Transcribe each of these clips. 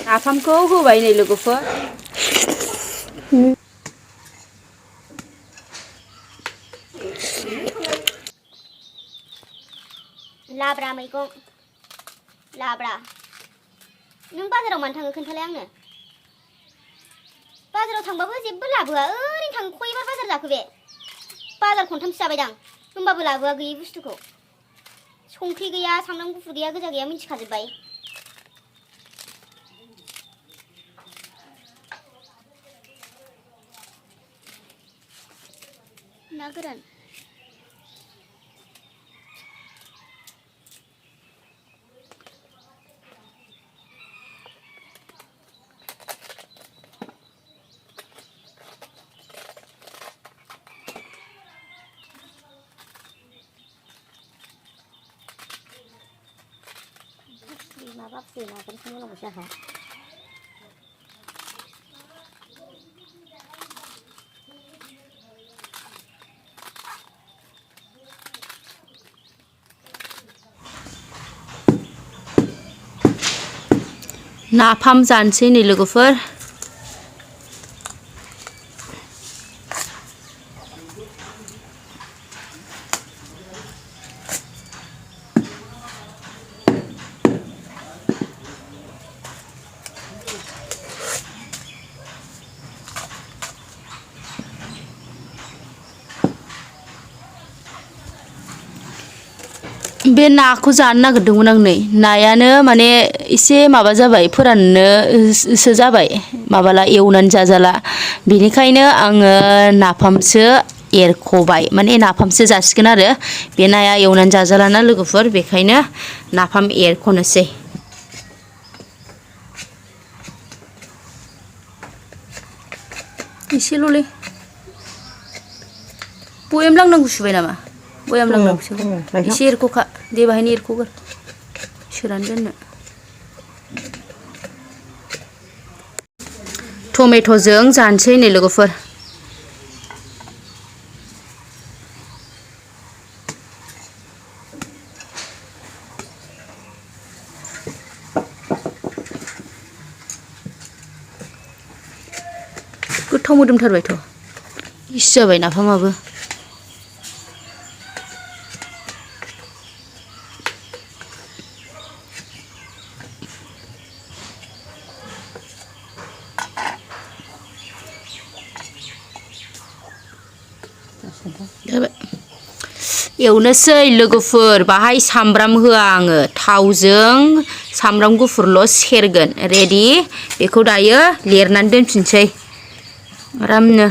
नाफामखौ होबाय नै लोगोफोर लाब्रा मैगं लाब्रा नों बाजाराव मानो थाङो खोन्थालाय आंनो बाजाराव थांबाबो जेबो लाबोआ ओरैनो थाङो खयबार बाजार जाखो बे बाजार खनथामसो जाबायदां होमबाबो लाबोआ गैयै बुस्थुखौ संख्रि गैया सामब्राम गुफुर गैया गोजा गैया मिथिखाजोब्बाय ना गोरान माबा फैनागोन खालामनांगौ जाहा नाफाम जानोसै नै लोगोफोर बे नाखौ जानो नागिरदोंमोन आं नै नायानो माने एसे माबा जाबाय फोराननोसो जाबाय माबाला एवनानै जाजाला बेनिखायनो आङो नाफामसो एरख'बाय माने नाफामसो जासिगोन आरो बे नाया एवनानै जाजालाना लोगोफोर बेखायनो नाफाम एरख'नोसै एसेल'लै बयेम लांनांगौ सुबाय नामा बयेम लांनांगौसो एसे एरख'खा दे बाहायनो एरख'गोर सोनानै दोननो टमेट'जों जानोसै नै लोगोफोर गोथाव मोदोमथारबायथ' इसे जाबाय नाफामाबो एवनोसै लोगोफोर बाहाय सामब्राम होआ आङो थावजों सामब्राम गुफुरल' सेरगोन रेडि बेखौ दायो लेरनानै दोनफिनसै आरामनो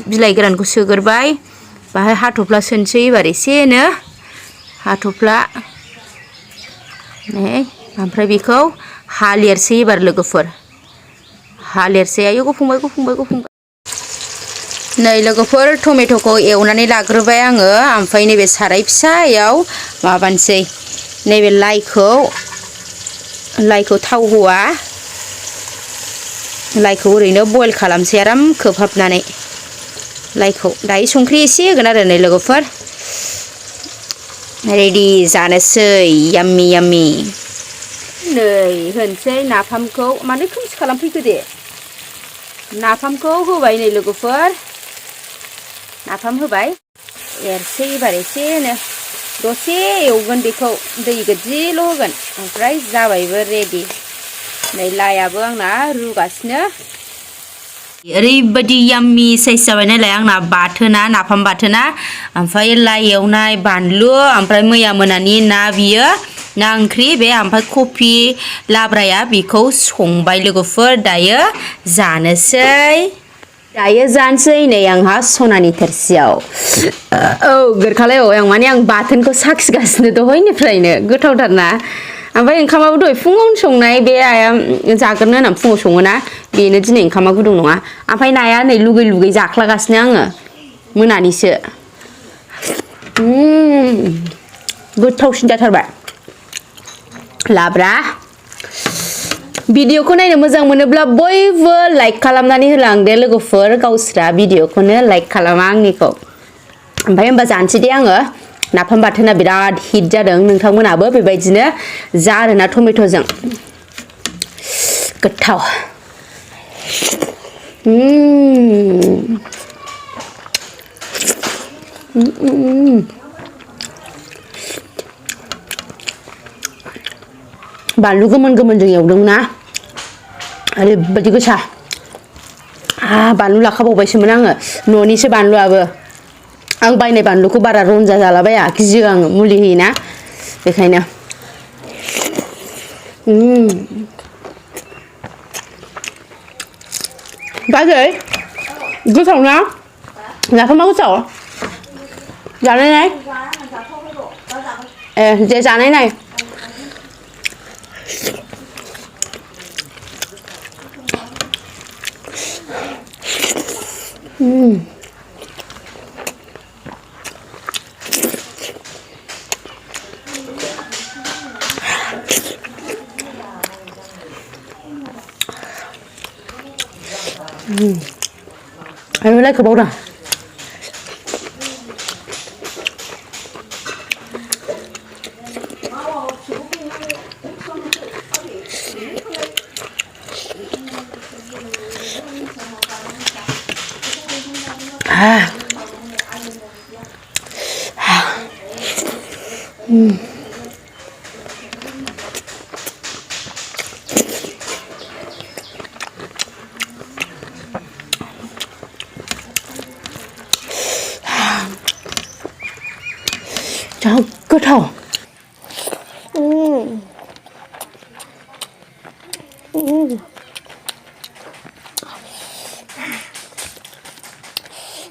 बिलाइ गोरानखौ सोगोरबाय बाहाय हाथफ्ला सोनसै एबार एसेनो हाथफ्ला नै ओमफ्राय बेखौ हा लेरसै एबार लोगोफोर हा लेरसै आयौ गफंबाय नै लोगोफोर टमेट'खौ एवनानै लाग्रोबाय आङो ओमफ्राय नैबे साराय फिसायाव माबानोसै नैबे लाइखौ थाव होआ लाइखौ ओरैनो बयल खालामसै आराम खोबहाबनानै लाइखौ दायो संख्रि एसे होगोन आरो नै लोगोफोर रेडि जानोसै याम्मी याम्मी नै होनसै नाफामखौ मानो खोमसि खालामफैखो दे नाफामखौ होबाय नै लोगोफोर नाफाम होबाय एरसै एबार एसेनो दसे एवगोन बेखौ दै गोज्जिल' होगोन ओमफ्राय जाबायबो रेडि नै लाइआबो आंना रुगासिनो ओरैबायदि याम्मी साइज जाबाय नालाय आंना बाथोना नाफाम बाथोना ओमफ्राय लाइ एवनाय बानलु ओमफ्राय मैया मोनानि ना बियो ना ओंख्रि बे ओमफ्राय कफि लाब्राया बेखौ संबाय लोगोफोर दायो जानोसै नै आंहा सनानि थोरसियाव औ गोरखालाय आं माने आं बाथोनखौ साखिगासिनो दहायनिफ्रायनो गोथावथारना ओमफ्राय ओंखामाबो दहाय फुङावनो संनाय बे आइया जाग्रोनो होननानै फुङाव सङोना बेनो दिनै ओंखामा गुदुं नङा ओमफ्राय नाया नै लुगै जाख्लागासिनो आङो मोनानिसो गोथावसिन जाथारबाय लाब्रा भिडिअखौ नायनो मोजां मोनोब्ला बयबो लाइक खालामनानै होलांदो लोगोफोर गावस्रा भिडिअखौनो लाइक खालामा आंनिखौ ओमफ्राय होमबा जानोसै दे आङो नाफाम बाथोना बिराद हिट जादों नोंथांमोनाबो बेबायदिनो जा आरोना टमेट'जों गोथाव 음. बानलु गोमोन गोमोनजों एवदोंना ओरैबायदि गोसा बानलु लाखाबावबायसोमोन आङो न'निसो बानलुआबो आं बायनाय बानलुखौ बारा रंजा जालाबाया गियो आङो मुलि होयोना बेखायनो बाजै गोथाव ना नाफामा गोथाव जानाय नाय दे जानाय नाय 아유, 라이크 먹어라. 자, 끝어.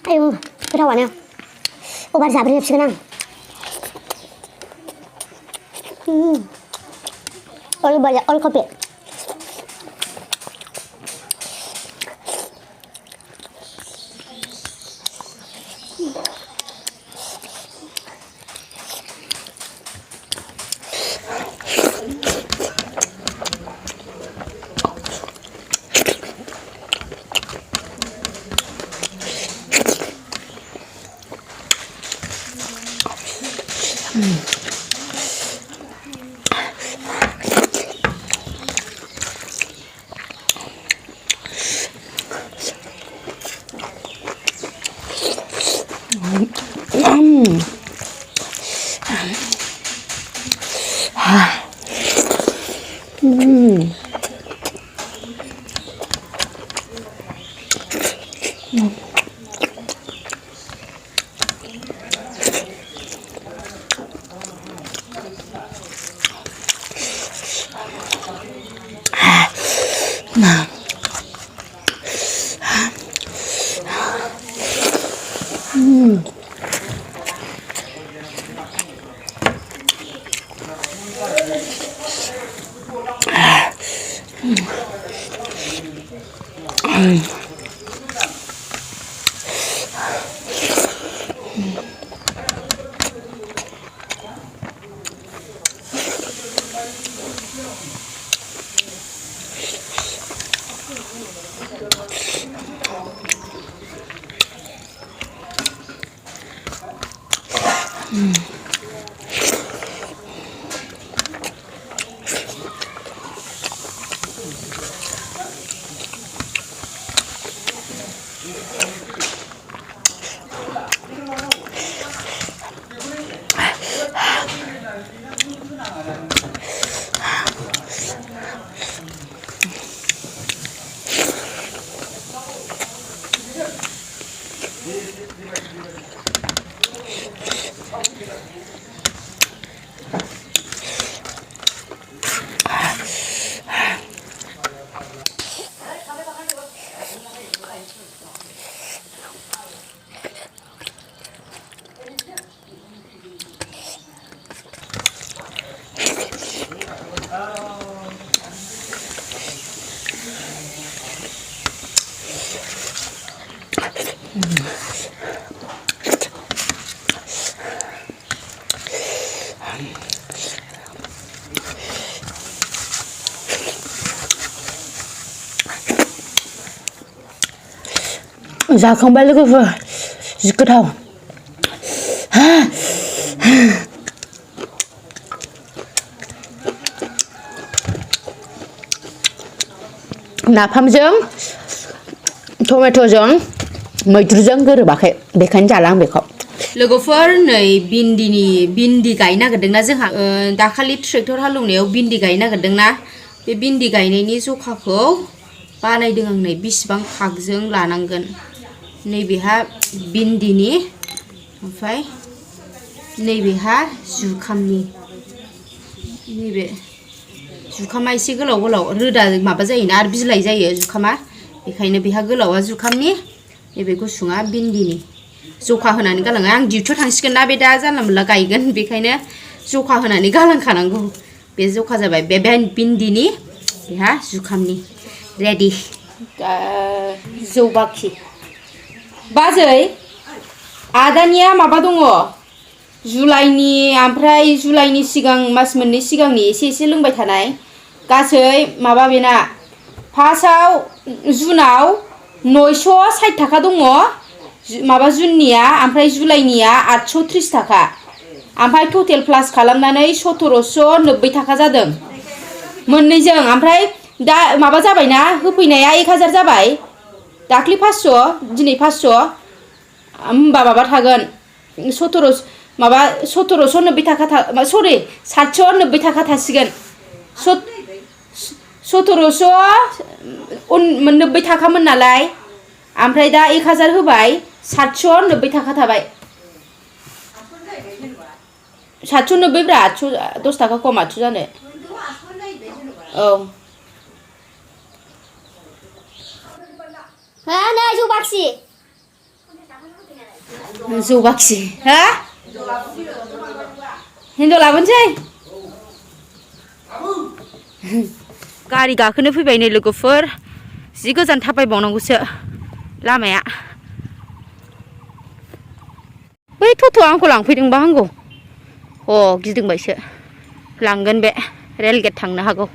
아유, 그러와냐. 오바리 잡으려 합시구나. 얼커피. Dạ không biết cái vừa cứ thầu नाफामजों टमेट'जों मैद्रुजों गोरोबाखै बेखायनो जाला आं बेखौ लोगोफोर नै भिन्दि गायनो नागिरदोंना जोंहा दाखालि ट्रेक्टर हालेवनायाव भिन्दि गायनो नागिरदोंना बे भिन्दि गायनायनि जखाखौ बानायदों आं नै बिसिबां फागजों लानांगोन नैबेहा भिन्दिनि ओमफ्राय नैबेहा जुखामनि नैबे जुखामा एसे गोलाव गोलाव रोदा माबा जायोना आरो बिलाइ जायो जुखामा बेखायनो बेहा गोलावा जुखामनि नैबे गुसुङा भिन्दिनि जखा होनानै गालाङो आं डिउटियाव थांसिगोन ना बे दा जानला मोनला गायगोन बेखायनो जखा होनानै गालांखानांगौ बे जखा जाबाय बे भिन्दिनि बेहा जुखामनि रेडि जौ बाखि बाजै आदानिया माबा दङ जुलाइनि ओमफ्राय जुलाइनि सिगां मास मोननै सिगांनि एसे एसे लोंबाय थानाय गासै माबा बेना फार्स्टआव जुनाव 960 थाखा दङ माबा जुननिया ओमफ्राय जुलाइनिया 830 थाखा ओमफ्राय टटेल प्लास खालामनानै 1790 थाखा जादों मोननैजों ओमफ्राय दा माबा जाबायना होफैनाया 1000 जाबाय दाख्लि 500 दिनै 500 होमबा माबा थागोन 1790 थाखा सरि 790 थाखा थासिगोन 1790 थाखामोन नालाय ओमफ्राय दा 1000 होबाय 790 थाखा थाबाय 790 ब्रा 10 थाखा खम 800 जानो औ नै जौ बाखि हा हिनजाव लाबोनोसै गारि गाखोनो फैबाय नै लोगोफोर जि गोजान थाबायबावनांगौसो लामाया बै टट'आ आंखौ लांफैदोंबा हामगौ गिदिंबायसो लांगोन बे रेलगेट थांनो हागौ